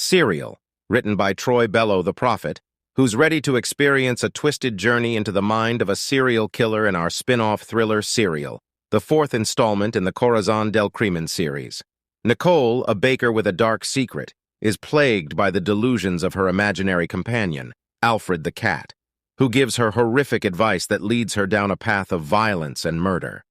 Serial, written by Bellow the Prophet, who's ready to experience a twisted journey into the mind of a serial killer in our spin-off thriller Serial, the fourth installment in the Corazon Del Crimen series. Nicole, a baker with a dark secret, is plagued by the delusions of her imaginary companion, Alfred the cat, who gives her horrific advice that leads her down a path of violence and murder.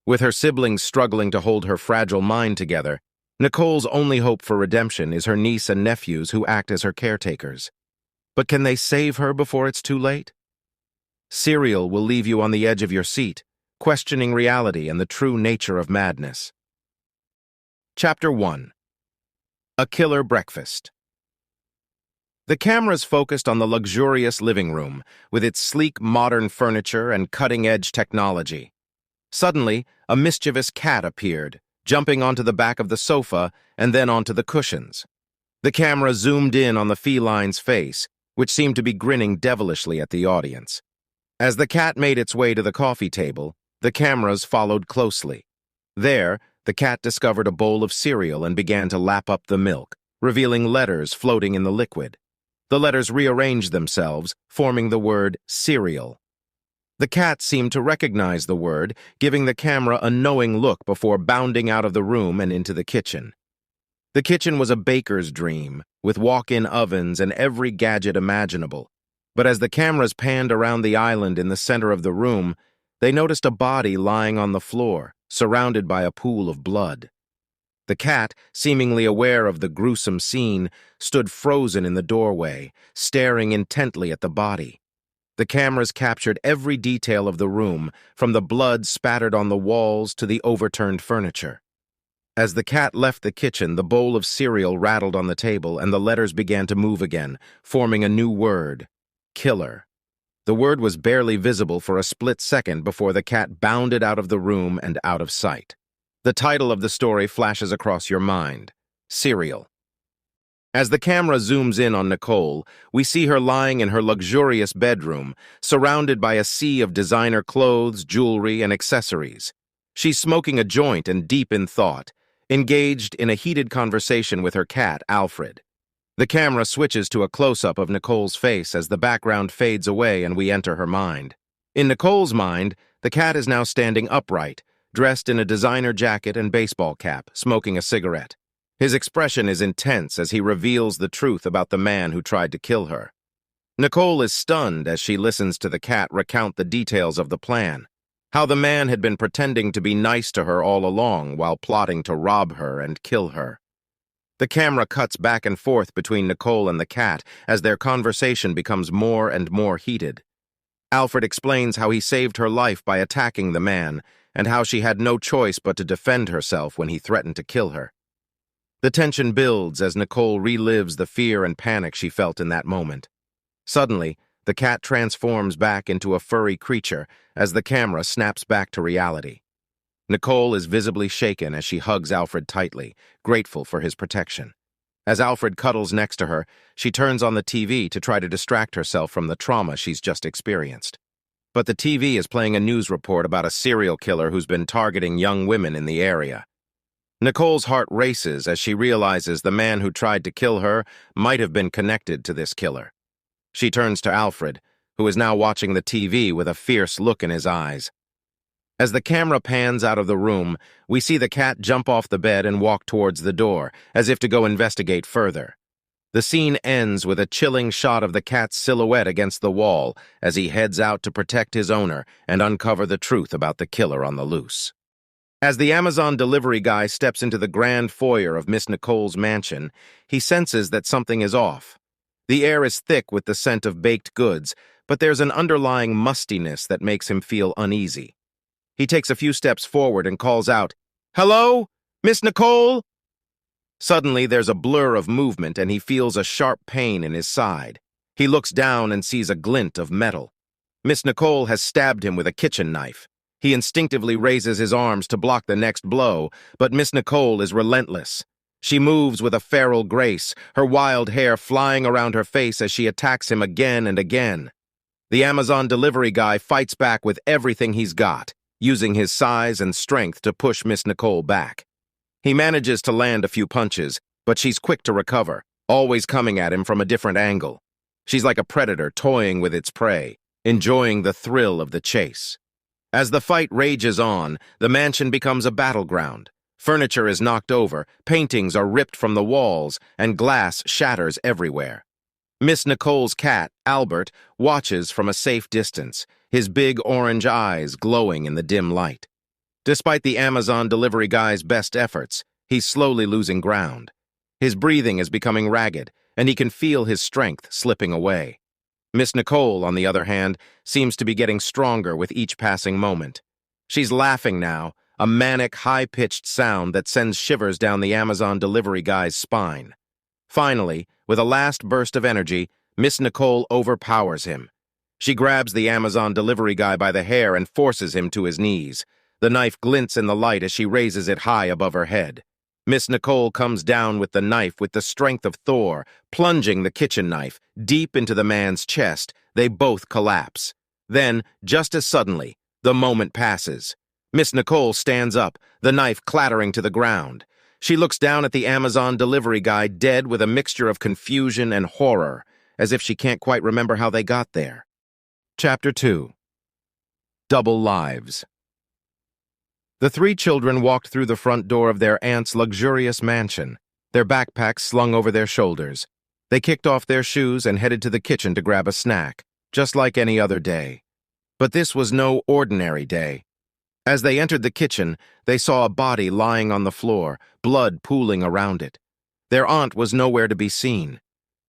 With her siblings struggling to hold her fragile mind together, Nicole's only hope for redemption is her niece and nephews who act as her caretakers. But can they save her before it's too late? Serial will leave you on the edge of your seat, questioning reality and the true nature of madness. Chapter 1. A Killer Breakfast. The camera's focused on the luxurious living room, with its sleek modern furniture and cutting-edge technology. Suddenly, a mischievous cat appeared, jumping onto the back of the sofa and then onto the cushions. The camera zoomed in on the feline's face, which seemed to be grinning devilishly at the audience. As the cat made its way to the coffee table, the cameras followed closely. There, the cat discovered a bowl of cereal and began to lap up the milk, revealing letters floating in the liquid. The letters rearranged themselves, forming the word cereal. The cat seemed to recognize the word, giving the camera a knowing look before bounding out of the room and into the kitchen. The kitchen was a baker's dream, with walk-in ovens and every gadget imaginable. But as the cameras panned around the island in the center of the room, they noticed a body lying on the floor, surrounded by a pool of blood. The cat, seemingly aware of the gruesome scene, stood frozen in the doorway, staring intently at the body. The cameras captured every detail of the room, from the blood spattered on the walls to the overturned furniture. As the cat left the kitchen, the bowl of cereal rattled on the table and the letters began to move again, forming a new word: killer. The word was barely visible for a split second before the cat bounded out of the room and out of sight. The title of the story flashes across your mind: Serial. As the camera zooms in on Nicole, we see her lying in her luxurious bedroom, surrounded by a sea of designer clothes, jewelry, and accessories. She's smoking a joint and deep in thought, engaged in a heated conversation with her cat, Alfred. The camera switches to a close-up of Nicole's face as the background fades away and we enter her mind. In Nicole's mind, the cat is now standing upright, dressed in a designer jacket and baseball cap, smoking a cigarette. His expression is intense as he reveals the truth about the man who tried to kill her. Nicole is stunned as she listens to the cat recount the details of the plan, how the man had been pretending to be nice to her all along while plotting to rob her and kill her. The camera cuts back and forth between Nicole and the cat as their conversation becomes more and more heated. Alfred explains how he saved her life by attacking the man and how she had no choice but to defend herself when he threatened to kill her. The tension builds as Nicole relives the fear and panic she felt in that moment. Suddenly, the cat transforms back into a furry creature as the camera snaps back to reality. Nicole is visibly shaken as she hugs Alfred tightly, grateful for his protection. As Alfred cuddles next to her, she turns on the TV to try to distract herself from the trauma she's just experienced. But the TV is playing a news report about a serial killer who's been targeting young women in the area. Nicole's heart races as she realizes the man who tried to kill her might have been connected to this killer. She turns to Alfred, who is now watching the TV with a fierce look in his eyes. As the camera pans out of the room, we see the cat jump off the bed and walk towards the door, as if to go investigate further. The scene ends with a chilling shot of the cat's silhouette against the wall as he heads out to protect his owner and uncover the truth about the killer on the loose. As the Amazon delivery guy steps into the grand foyer of Miss Nicole's mansion, he senses that something is off. The air is thick with the scent of baked goods, but there's an underlying mustiness that makes him feel uneasy. He takes a few steps forward and calls out, "Hello, Miss Nicole?" Suddenly, there's a blur of movement and he feels a sharp pain in his side. He looks down and sees a glint of metal. Miss Nicole has stabbed him with a kitchen knife. He instinctively raises his arms to block the next blow, but Miss Nicole is relentless. She moves with a feral grace, her wild hair flying around her face as she attacks him again and again. The Amazon delivery guy fights back with everything he's got, using his size and strength to push Miss Nicole back. He manages to land a few punches, but she's quick to recover, always coming at him from a different angle. She's like a predator toying with its prey, enjoying the thrill of the chase. As the fight rages on, the mansion becomes a battleground. Furniture is knocked over, paintings are ripped from the walls, and glass shatters everywhere. Miss Nicole's cat, Albert, watches from a safe distance, his big orange eyes glowing in the dim light. Despite the Amazon delivery guy's best efforts, he's slowly losing ground. His breathing is becoming ragged, and he can feel his strength slipping away. Miss Nicole, on the other hand, seems to be getting stronger with each passing moment. She's laughing now, a manic, high-pitched sound that sends shivers down the Amazon delivery guy's spine. Finally, with a last burst of energy, Miss Nicole overpowers him. She grabs the Amazon delivery guy by the hair and forces him to his knees. The knife glints in the light as she raises it high above her head. Miss Nicole comes down with the knife with the strength of Thor, plunging the kitchen knife deep into the man's chest. They both collapse. Then, just as suddenly, the moment passes. Miss Nicole stands up, the knife clattering to the ground. She looks down at the Amazon delivery guy, dead with a mixture of confusion and horror, as if she can't quite remember how they got there. Chapter 2. Double Lives. The three children walked through the front door of their aunt's luxurious mansion, their backpacks slung over their shoulders. They kicked off their shoes and headed to the kitchen to grab a snack, just like any other day. But this was no ordinary day. As they entered the kitchen, they saw a body lying on the floor, blood pooling around it. Their aunt was nowhere to be seen.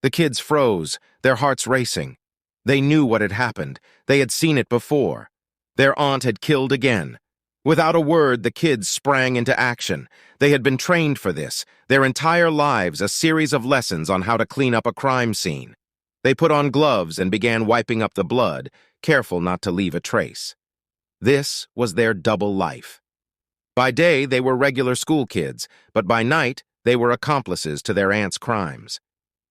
The kids froze, their hearts racing. They knew what had happened. They had seen it before. Their aunt had killed again. Without a word, the kids sprang into action. They had been trained for this, their entire lives a series of lessons on how to clean up a crime scene. They put on gloves and began wiping up the blood, careful not to leave a trace. This was their double life. By day, they were regular school kids, but by night, they were accomplices to their aunt's crimes.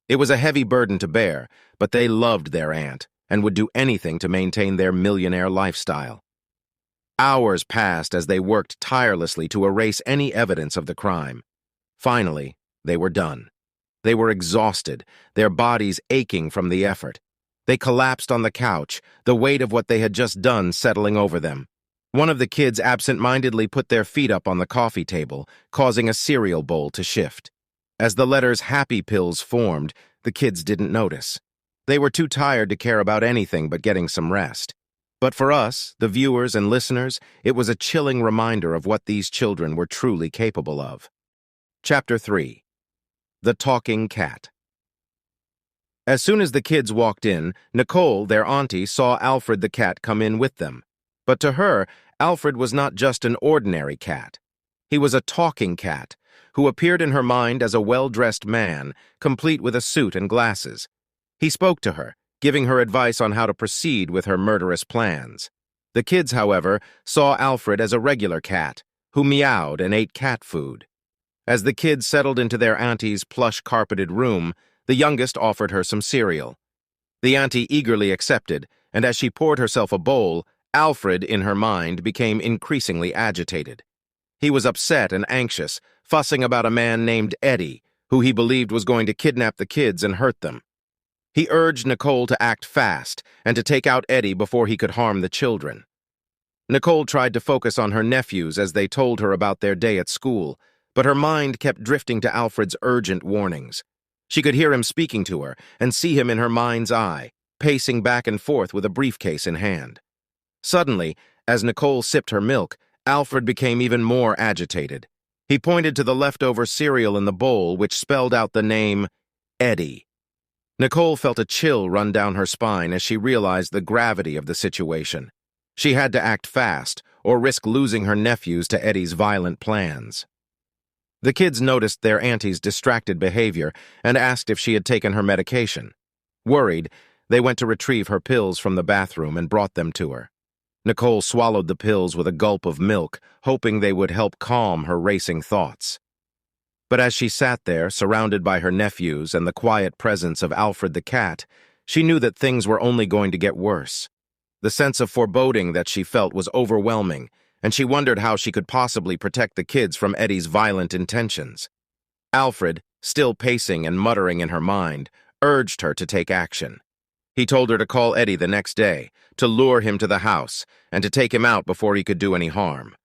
It was a heavy burden to bear, but they loved their aunt and would do anything to maintain their millionaire lifestyle. Hours passed as they worked tirelessly to erase any evidence of the crime. Finally, they were done. They were exhausted, their bodies aching from the effort. They collapsed on the couch, the weight of what they had just done settling over them. One of the kids absent-mindedly put their feet up on the coffee table, causing a cereal bowl to shift. As the letters Happy Pills formed, the kids didn't notice. They were too tired to care about anything but getting some rest. But for us, the viewers and listeners, it was a chilling reminder of what these children were truly capable of. Chapter 3. The Talking Cat. As soon as the kids walked in, Nicole, their auntie, saw Alfred the cat come in with them. But to her, Alfred was not just an ordinary cat. He was a talking cat, who appeared in her mind as a well-dressed man, complete with a suit and glasses. He spoke to her, giving her advice on how to proceed with her murderous plans. The kids, however, saw Alfred as a regular cat, who meowed and ate cat food. As the kids settled into their auntie's plush-carpeted room, the youngest offered her some cereal. The auntie eagerly accepted, and as she poured herself a bowl, Alfred, in her mind, became increasingly agitated. He was upset and anxious, fussing about a man named Eddie, who he believed was going to kidnap the kids and hurt them. He urged Nicole to act fast and to take out Eddie before he could harm the children. Nicole tried to focus on her nephews as they told her about their day at school, but her mind kept drifting to Alfred's urgent warnings. She could hear him speaking to her and see him in her mind's eye, pacing back and forth with a briefcase in hand. Suddenly, as Nicole sipped her milk, Alfred became even more agitated. He pointed to the leftover cereal in the bowl, which spelled out the name Eddie. Nicole felt a chill run down her spine as she realized the gravity of the situation. She had to act fast, or risk losing her nephews to Eddie's violent plans. The kids noticed their auntie's distracted behavior and asked if she had taken her medication. Worried, they went to retrieve her pills from the bathroom and brought them to her. Nicole swallowed the pills with a gulp of milk, hoping they would help calm her racing thoughts. But as she sat there, surrounded by her nephews and the quiet presence of Alfred the cat, she knew that things were only going to get worse. The sense of foreboding that she felt was overwhelming, and she wondered how she could possibly protect the kids from Eddie's violent intentions. Alfred, still pacing and muttering in her mind, urged her to take action. He told her to call Eddie the next day, to lure him to the house, and to take him out before he could do any harm.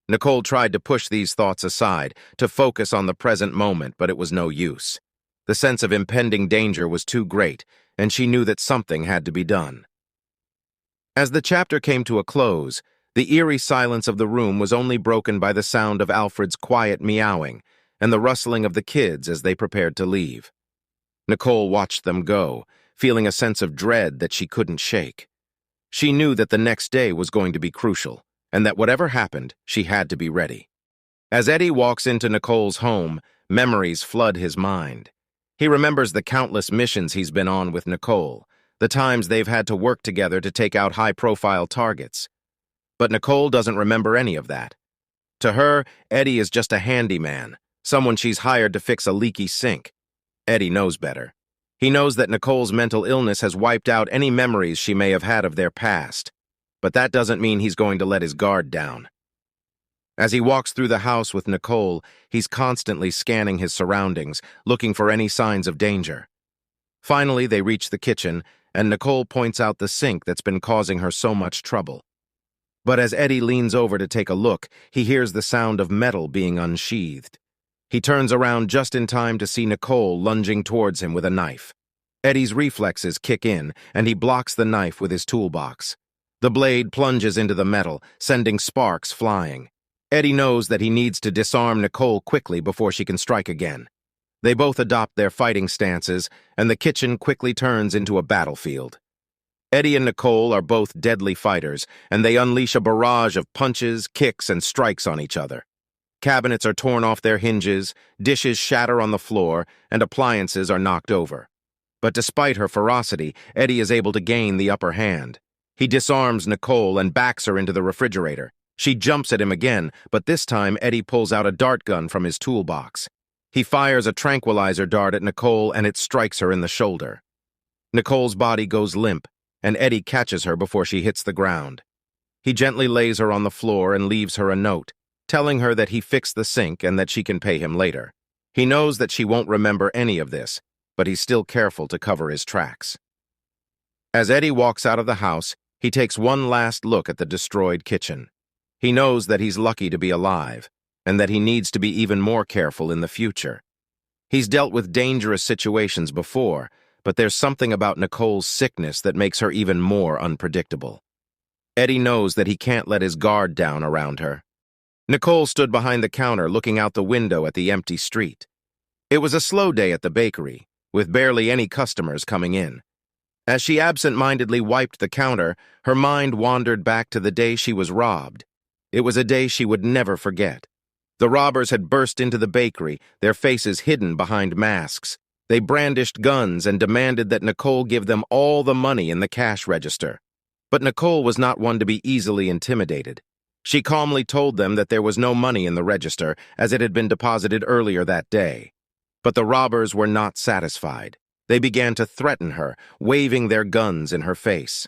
Nicole tried to push these thoughts aside, to focus on the present moment, but it was no use. The sense of impending danger was too great, and she knew that something had to be done. As the chapter came to a close, the eerie silence of the room was only broken by the sound of Alfred's quiet meowing and the rustling of the kids as they prepared to leave. Nicole watched them go, feeling a sense of dread that she couldn't shake. She knew that the next day was going to be crucial, and that whatever happened, she had to be ready. As Eddie walks into Nicole's home, memories flood his mind. He remembers the countless missions he's been on with Nicole, the times they've had to work together to take out high-profile targets. But Nicole doesn't remember any of that. To her, Eddie is just a handyman, someone she's hired to fix a leaky sink. Eddie knows better. He knows that Nicole's mental illness has wiped out any memories she may have had of their past. But that doesn't mean he's going to let his guard down. As he walks through the house with Nicole, he's constantly scanning his surroundings, looking for any signs of danger. Finally, they reach the kitchen, and Nicole points out the sink that's been causing her so much trouble. But as Eddie leans over to take a look, he hears the sound of metal being unsheathed. He turns around just in time to see Nicole lunging towards him with a knife. Eddie's reflexes kick in, and he blocks the knife with his toolbox. The blade plunges into the metal, sending sparks flying. Eddie knows that he needs to disarm Nicole quickly before she can strike again. They both adopt their fighting stances, and the kitchen quickly turns into a battlefield. Eddie and Nicole are both deadly fighters, and they unleash a barrage of punches, kicks, and strikes on each other. Cabinets are torn off their hinges, dishes shatter on the floor, and appliances are knocked over. But despite her ferocity, Eddie is able to gain the upper hand. He disarms Nicole and backs her into the refrigerator. She jumps at him again, but this time Eddie pulls out a dart gun from his toolbox. He fires a tranquilizer dart at Nicole and it strikes her in the shoulder. Nicole's body goes limp, and Eddie catches her before she hits the ground. He gently lays her on the floor and leaves her a note, telling her that he fixed the sink and that she can pay him later. He knows that she won't remember any of this, but he's still careful to cover his tracks. As Eddie walks out of the house, he takes one last look at the destroyed kitchen. He knows that he's lucky to be alive, and that he needs to be even more careful in the future. He's dealt with dangerous situations before, but there's something about Nicole's sickness that makes her even more unpredictable. Eddie knows that he can't let his guard down around her. Nicole stood behind the counter looking out the window at the empty street. It was a slow day at the bakery, with barely any customers coming in. As she absent-mindedly wiped the counter, her mind wandered back to the day she was robbed. It was a day she would never forget. The robbers had burst into the bakery, their faces hidden behind masks. They brandished guns and demanded that Nicole give them all the money in the cash register. But Nicole was not one to be easily intimidated. She calmly told them that there was no money in the register, as it had been deposited earlier that day. But the robbers were not satisfied. They began to threaten her, waving their guns in her face.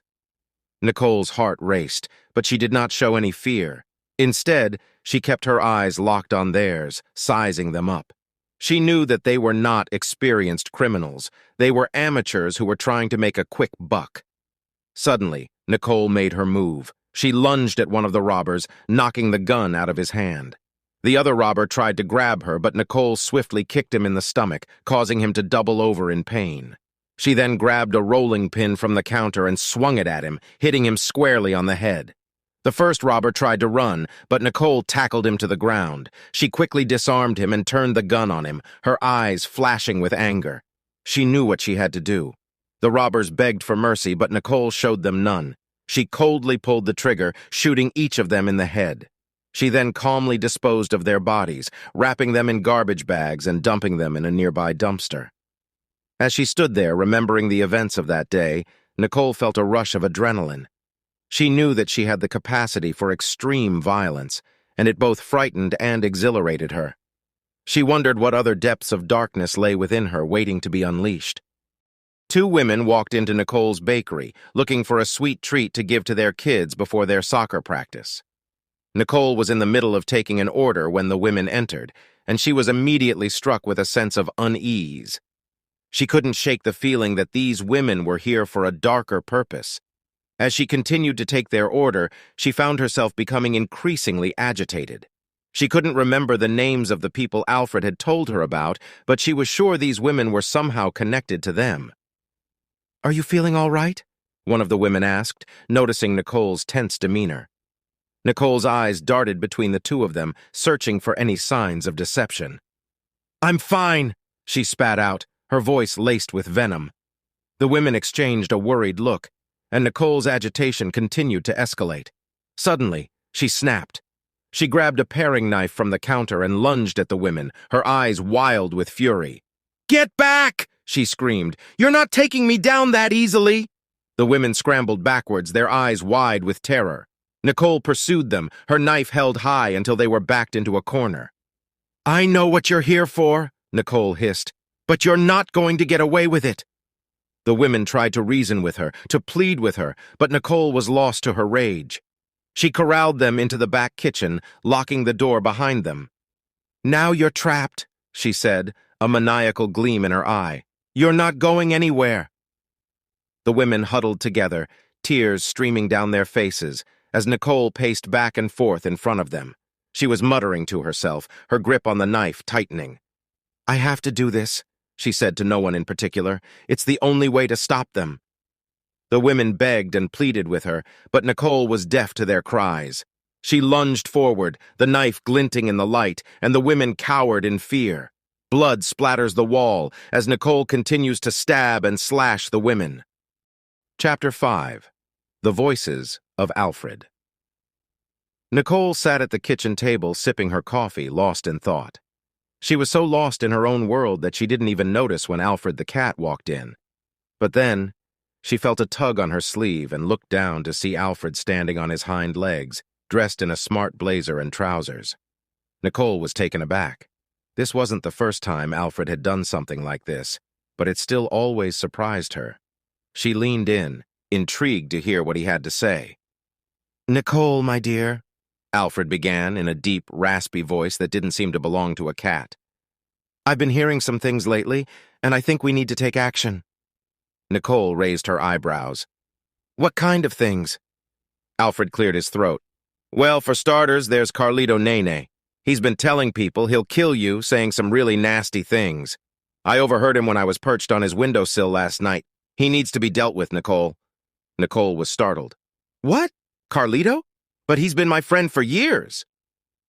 Nicole's heart raced, but she did not show any fear. Instead, she kept her eyes locked on theirs, sizing them up. She knew that they were not experienced criminals. They were amateurs who were trying to make a quick buck. Suddenly, Nicole made her move. She lunged at one of the robbers, knocking the gun out of his hand. The other robber tried to grab her, but Nicole swiftly kicked him in the stomach, causing him to double over in pain. She then grabbed a rolling pin from the counter and swung it at him, hitting him squarely on the head. The first robber tried to run, but Nicole tackled him to the ground. She quickly disarmed him and turned the gun on him, her eyes flashing with anger. She knew what she had to do. The robbers begged for mercy, but Nicole showed them none. She coldly pulled the trigger, shooting each of them in the head. She then calmly disposed of their bodies, wrapping them in garbage bags and dumping them in a nearby dumpster. As she stood there, remembering the events of that day, Nicole felt a rush of adrenaline. She knew that she had the capacity for extreme violence, and it both frightened and exhilarated her. She wondered what other depths of darkness lay within her, waiting to be unleashed. Two women walked into Nicole's bakery, looking for a sweet treat to give to their kids before their soccer practice. Nicole was in the middle of taking an order when the women entered, and she was immediately struck with a sense of unease. She couldn't shake the feeling that these women were here for a darker purpose. As she continued to take their order, she found herself becoming increasingly agitated. She couldn't remember the names of the people Alfred had told her about, but she was sure these women were somehow connected to them. "Are you feeling all right?" one of the women asked, noticing Nicole's tense demeanor. Nicole's eyes darted between the two of them, searching for any signs of deception. "I'm fine," she spat out, her voice laced with venom. The women exchanged a worried look, and Nicole's agitation continued to escalate. Suddenly, she snapped. She grabbed a paring knife from the counter and lunged at the women, her eyes wild with fury. "Get back!" she screamed. "You're not taking me down that easily!" The women scrambled backwards, their eyes wide with terror. Nicole pursued them, her knife held high until they were backed into a corner. "I know what you're here for," Nicole hissed, "but you're not going to get away with it." The women tried to reason with her, to plead with her, but Nicole was lost to her rage. She corralled them into the back kitchen, locking the door behind them. "Now you're trapped," she said, a maniacal gleam in her eye. "You're not going anywhere." The women huddled together, tears streaming down their faces, as Nicole paced back and forth in front of them. She was muttering to herself, her grip on the knife tightening. "I have to do this," she said to no one in particular. "It's the only way to stop them." The women begged and pleaded with her, but Nicole was deaf to their cries. She lunged forward, the knife glinting in the light, and the women cowered in fear. Blood splatters the wall as Nicole continues to stab and slash the women. Chapter 5. The Voices of Alfred. Nicole sat at the kitchen table sipping her coffee, lost in thought. She was so lost in her own world that she didn't even notice when Alfred the cat walked in. But then, she felt a tug on her sleeve and looked down to see Alfred standing on his hind legs, dressed in a smart blazer and trousers. Nicole was taken aback. This wasn't the first time Alfred had done something like this, but it still always surprised her. She leaned in, intrigued to hear what he had to say. "Nicole, my dear," Alfred began in a deep, raspy voice that didn't seem to belong to a cat. "I've been hearing some things lately, and I think we need to take action." Nicole raised her eyebrows. "What kind of things?" Alfred cleared his throat. "Well, for starters, there's Carlito Nene. He's been telling people he'll kill you, saying some really nasty things. I overheard him when I was perched on his windowsill last night. He needs to be dealt with, Nicole." Nicole was startled. "What? Carlito? But he's been my friend for years."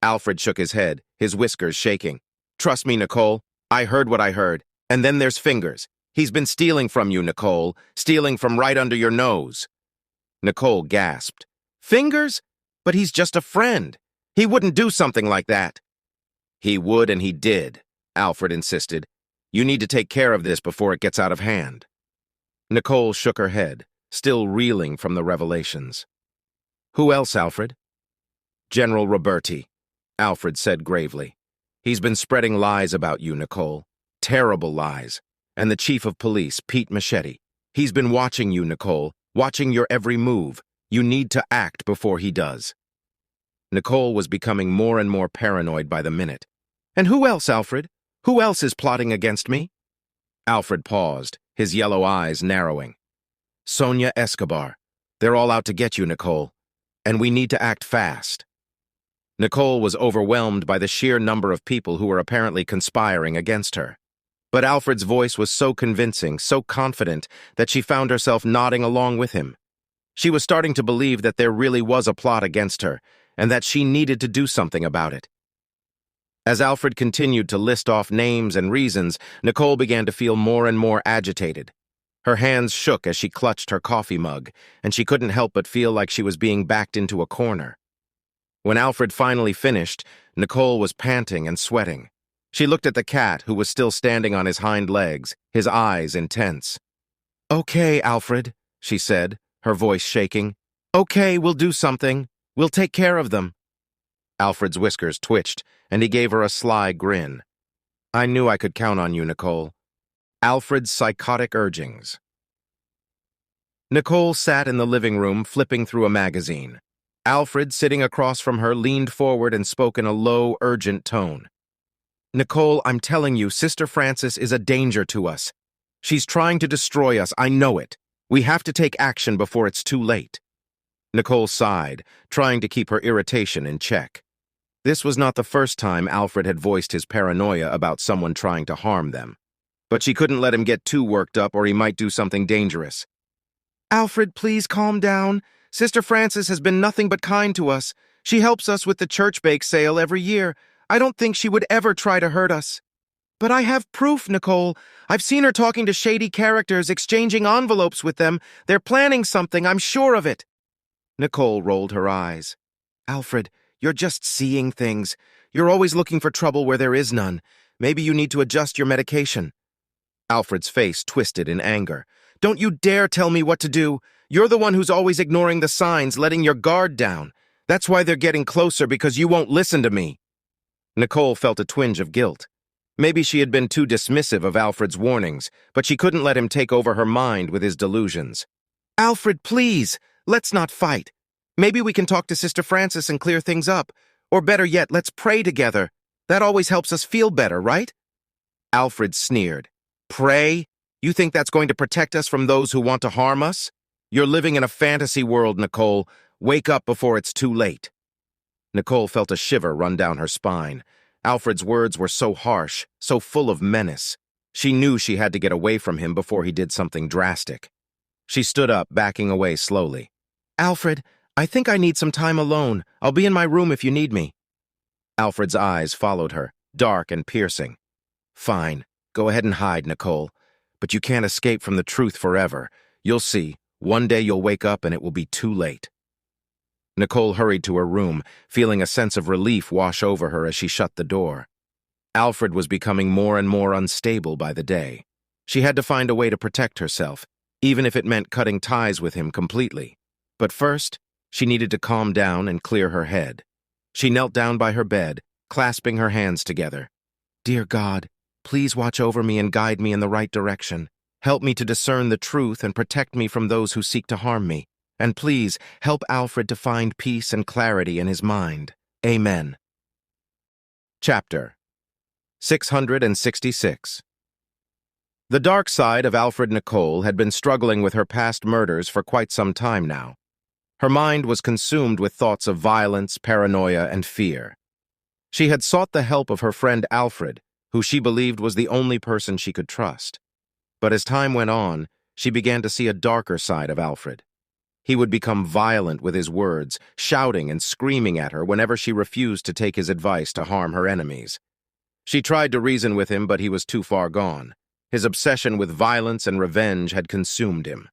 Alfred shook his head, his whiskers shaking. "Trust me, Nicole. I heard what I heard. And then there's Fingers. He's been stealing from you, Nicole. Stealing from right under your nose." Nicole gasped. "Fingers? But he's just a friend. He wouldn't do something like that." "He would and he did," Alfred insisted. "You need to take care of this before it gets out of hand." Nicole shook her head, still reeling from the revelations. "Who else, Alfred?" "General Roberti," Alfred said gravely. "He's been spreading lies about you, Nicole. Terrible lies. And the chief of police, Pete Machete. He's been watching you, Nicole, watching your every move. You need to act before he does." Nicole was becoming more and more paranoid by the minute. "And who else, Alfred? Who else is plotting against me?" Alfred paused, his yellow eyes narrowing. "Sonia Escobar. They're all out to get you, Nicole. And we need to act fast." Nicole was overwhelmed by the sheer number of people who were apparently conspiring against her. But Alfred's voice was so convincing, so confident, that she found herself nodding along with him. She was starting to believe that there really was a plot against her, and that she needed to do something about it. As Alfred continued to list off names and reasons, Nicole began to feel more and more agitated. Her hands shook as she clutched her coffee mug, and she couldn't help but feel like she was being backed into a corner. When Alfred finally finished, Nicole was panting and sweating. She looked at the cat, who was still standing on his hind legs, his eyes intense. "Okay, Alfred," she said, her voice shaking. "Okay, we'll do something. We'll take care of them." Alfred's whiskers twitched, and he gave her a sly grin. "I knew I could count on you, Nicole." Alfred's psychotic urgings. Nicole sat in the living room flipping through a magazine. Alfred, sitting across from her, leaned forward and spoke in a low, urgent tone. "Nicole, I'm telling you, Sister Frances is a danger to us. She's trying to destroy us, I know it. We have to take action before it's too late." Nicole sighed, trying to keep her irritation in check. This was not the first time Alfred had voiced his paranoia about someone trying to harm them. But she couldn't let him get too worked up or he might do something dangerous. "Alfred, please calm down. Sister Frances has been nothing but kind to us. She helps us with the church bake sale every year. I don't think she would ever try to hurt us." "But I have proof, Nicole. I've seen her talking to shady characters, exchanging envelopes with them. They're planning something, I'm sure of it." Nicole rolled her eyes. "Alfred, you're just seeing things. You're always looking for trouble where there is none. Maybe you need to adjust your medication." Alfred's face twisted in anger. "Don't you dare tell me what to do. You're the one who's always ignoring the signs, letting your guard down. That's why they're getting closer, because you won't listen to me." Nicole felt a twinge of guilt. Maybe she had been too dismissive of Alfred's warnings, but she couldn't let him take over her mind with his delusions. "Alfred, please, let's not fight. Maybe we can talk to Sister Frances and clear things up. Or better yet, let's pray together. That always helps us feel better, right?" Alfred sneered. "Pray? You think that's going to protect us from those who want to harm us? You're living in a fantasy world, Nicole. Wake up before it's too late." Nicole felt a shiver run down her spine. Alfred's words were so harsh, so full of menace. She knew she had to get away from him before he did something drastic. She stood up, backing away slowly. "Alfred, I think I need some time alone. I'll be in my room if you need me." Alfred's eyes followed her, dark and piercing. "Fine. Go ahead and hide, Nicole. But you can't escape from the truth forever. You'll see. One day you'll wake up and it will be too late." Nicole hurried to her room, feeling a sense of relief wash over her as she shut the door. Alfred was becoming more and more unstable by the day. She had to find a way to protect herself, even if it meant cutting ties with him completely. But first, she needed to calm down and clear her head. She knelt down by her bed, clasping her hands together. "Dear God, please watch over me and guide me in the right direction. Help me to discern the truth and protect me from those who seek to harm me. And please help Alfred to find peace and clarity in his mind. Amen." Chapter 666. The dark side of Alfred Nicole had been struggling with her past murders for quite some time now. Her mind was consumed with thoughts of violence, paranoia, and fear. She had sought the help of her friend Alfred, who she believed was the only person she could trust. But as time went on, she began to see a darker side of Alfred. He would become violent with his words, shouting and screaming at her whenever she refused to take his advice to harm her enemies. She tried to reason with him, but he was too far gone. His obsession with violence and revenge had consumed him.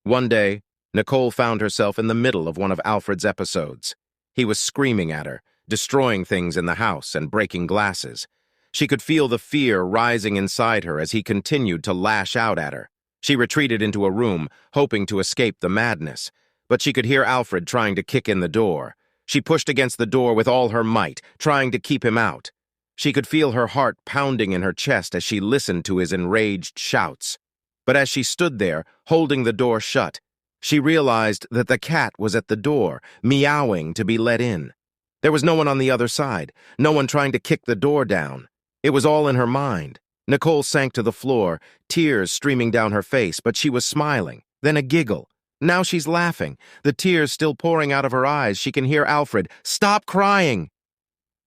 One day, Nicole found herself in the middle of one of Alfred's episodes. He was screaming at her, destroying things in the house and breaking glasses. She could feel the fear rising inside her as he continued to lash out at her. She retreated into a room, hoping to escape the madness, but she could hear Alfred trying to kick in the door. She pushed against the door with all her might, trying to keep him out. She could feel her heart pounding in her chest as she listened to his enraged shouts. But as she stood there, holding the door shut, she realized that the cat was at the door, meowing to be let in. There was no one on the other side, no one trying to kick the door down. It was all in her mind. Nicole sank to the floor, tears streaming down her face, but she was smiling, then a giggle. Now she's laughing, the tears still pouring out of her eyes. She can hear Alfred, "Stop crying!"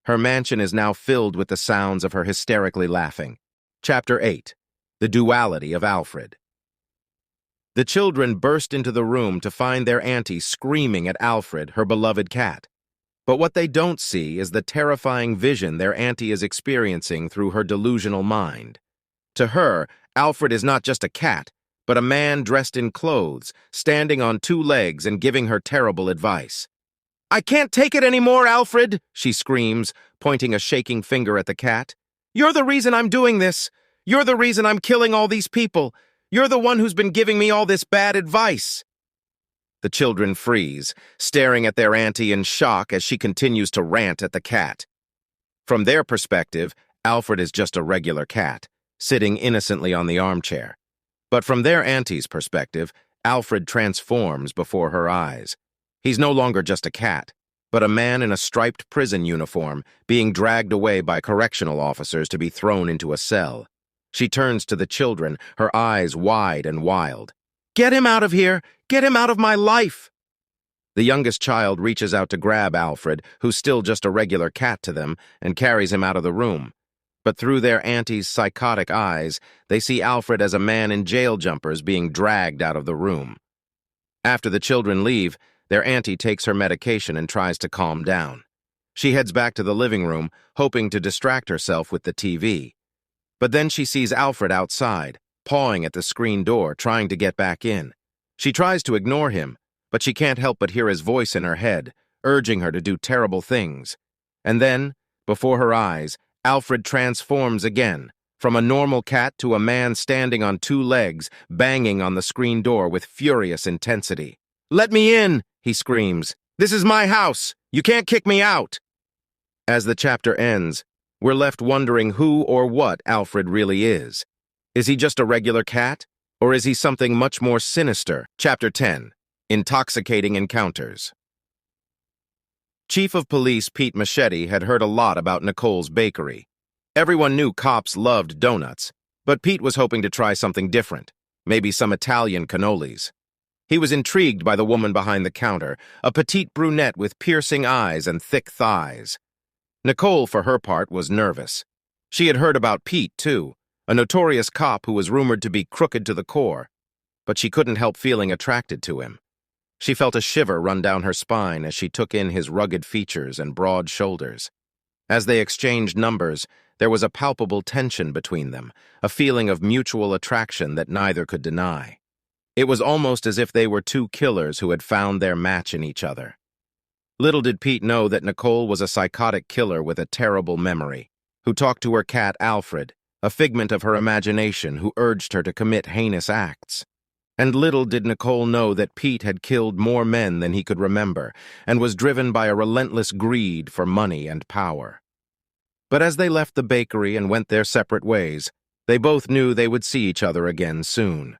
Her mansion is now filled with the sounds of her hysterically laughing. Chapter 8. The Duality of Alfred. The children burst into the room to find their auntie screaming at Alfred, her beloved cat. But what they don't see is the terrifying vision their auntie is experiencing through her delusional mind. To her, Alfred is not just a cat, but a man dressed in clothes, standing on two legs and giving her terrible advice. "I can't take it anymore, Alfred," she screams, pointing a shaking finger at the cat. "You're the reason I'm doing this. You're the reason I'm killing all these people. You're the one who's been giving me all this bad advice." The children freeze, staring at their auntie in shock as she continues to rant at the cat. From their perspective, Alfred is just a regular cat, sitting innocently on the armchair. But from their auntie's perspective, Alfred transforms before her eyes. He's no longer just a cat, but a man in a striped prison uniform being dragged away by correctional officers to be thrown into a cell. She turns to the children, her eyes wide and wild. "Get him out of here! Get him out of my life!" The youngest child reaches out to grab Alfred, who's still just a regular cat to them, and carries him out of the room. But through their auntie's psychotic eyes, they see Alfred as a man in jail jumpers being dragged out of the room. After the children leave, their auntie takes her medication and tries to calm down. She heads back to the living room, hoping to distract herself with the TV. But then she sees Alfred outside, pawing at the screen door, trying to get back in. She tries to ignore him, but she can't help but hear his voice in her head, urging her to do terrible things. And then, before her eyes, Alfred transforms again, from a normal cat to a man standing on two legs, banging on the screen door with furious intensity. "Let me in!" he screams. "This is my house! You can't kick me out!" As the chapter ends, we're left wondering who or what Alfred really is. Is he just a regular cat? Or is he something much more sinister? Chapter 10. Intoxicating Encounters. Chief of Police Pete Machete had heard a lot about Nicole's bakery. Everyone knew cops loved donuts, but Pete was hoping to try something different, maybe some Italian cannolis. He was intrigued by the woman behind the counter, a petite brunette with piercing eyes and thick thighs. Nicole, for her part, was nervous. She had heard about Pete, too, a notorious cop who was rumored to be crooked to the core, but she couldn't help feeling attracted to him. She felt a shiver run down her spine as she took in his rugged features and broad shoulders. As they exchanged numbers, there was a palpable tension between them, a feeling of mutual attraction that neither could deny. It was almost as if they were two killers who had found their match in each other. Little did Pete know that Nicole was a psychotic killer with a terrible memory, who talked to her cat Alfred, a figment of her imagination who urged her to commit heinous acts. And little did Nicole know that Pete had killed more men than he could remember and was driven by a relentless greed for money and power. But as they left the bakery and went their separate ways, they both knew they would see each other again soon.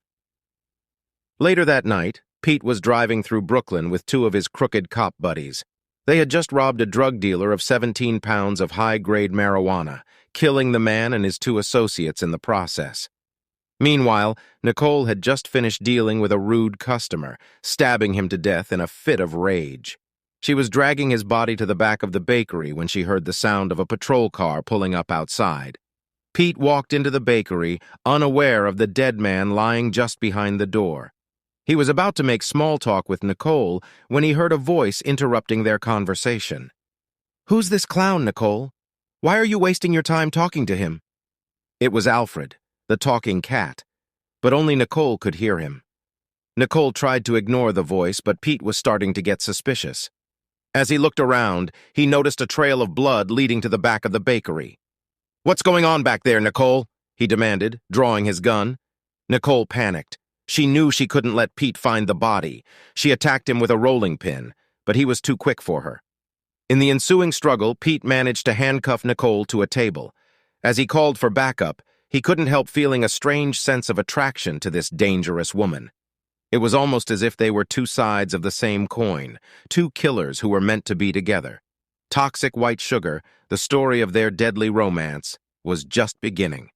Later that night, Pete was driving through Brooklyn with two of his crooked cop buddies. They had just robbed a drug dealer of 17 pounds of high-grade marijuana, killing the man and his two associates in the process. Meanwhile, Nicole had just finished dealing with a rude customer, stabbing him to death in a fit of rage. She was dragging his body to the back of the bakery when she heard the sound of a patrol car pulling up outside. Pete walked into the bakery, unaware of the dead man lying just behind the door. He was about to make small talk with Nicole when he heard a voice interrupting their conversation. "Who's this clown, Nicole? Why are you wasting your time talking to him?" It was Alfred, the talking cat, but only Nicole could hear him. Nicole tried to ignore the voice, but Pete was starting to get suspicious. As he looked around, he noticed a trail of blood leading to the back of the bakery. "What's going on back there, Nicole?" he demanded, drawing his gun. Nicole panicked. She knew she couldn't let Pete find the body. She attacked him with a rolling pin, but he was too quick for her. In the ensuing struggle, Pete managed to handcuff Nicole to a table. As he called for backup, he couldn't help feeling a strange sense of attraction to this dangerous woman. It was almost as if they were two sides of the same coin, two killers who were meant to be together. Toxic white sugar, the story of their deadly romance, was just beginning.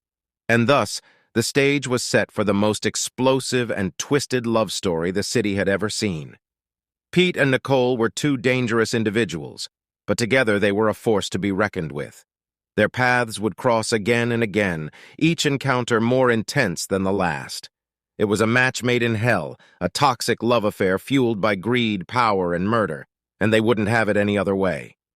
And thus, the stage was set for the most explosive and twisted love story the city had ever seen. Pete and Nicole were two dangerous individuals, but together they were a force to be reckoned with. Their paths would cross again and again, each encounter more intense than the last. It was a match made in hell, a toxic love affair fueled by greed, power, and murder, and they wouldn't have it any other way.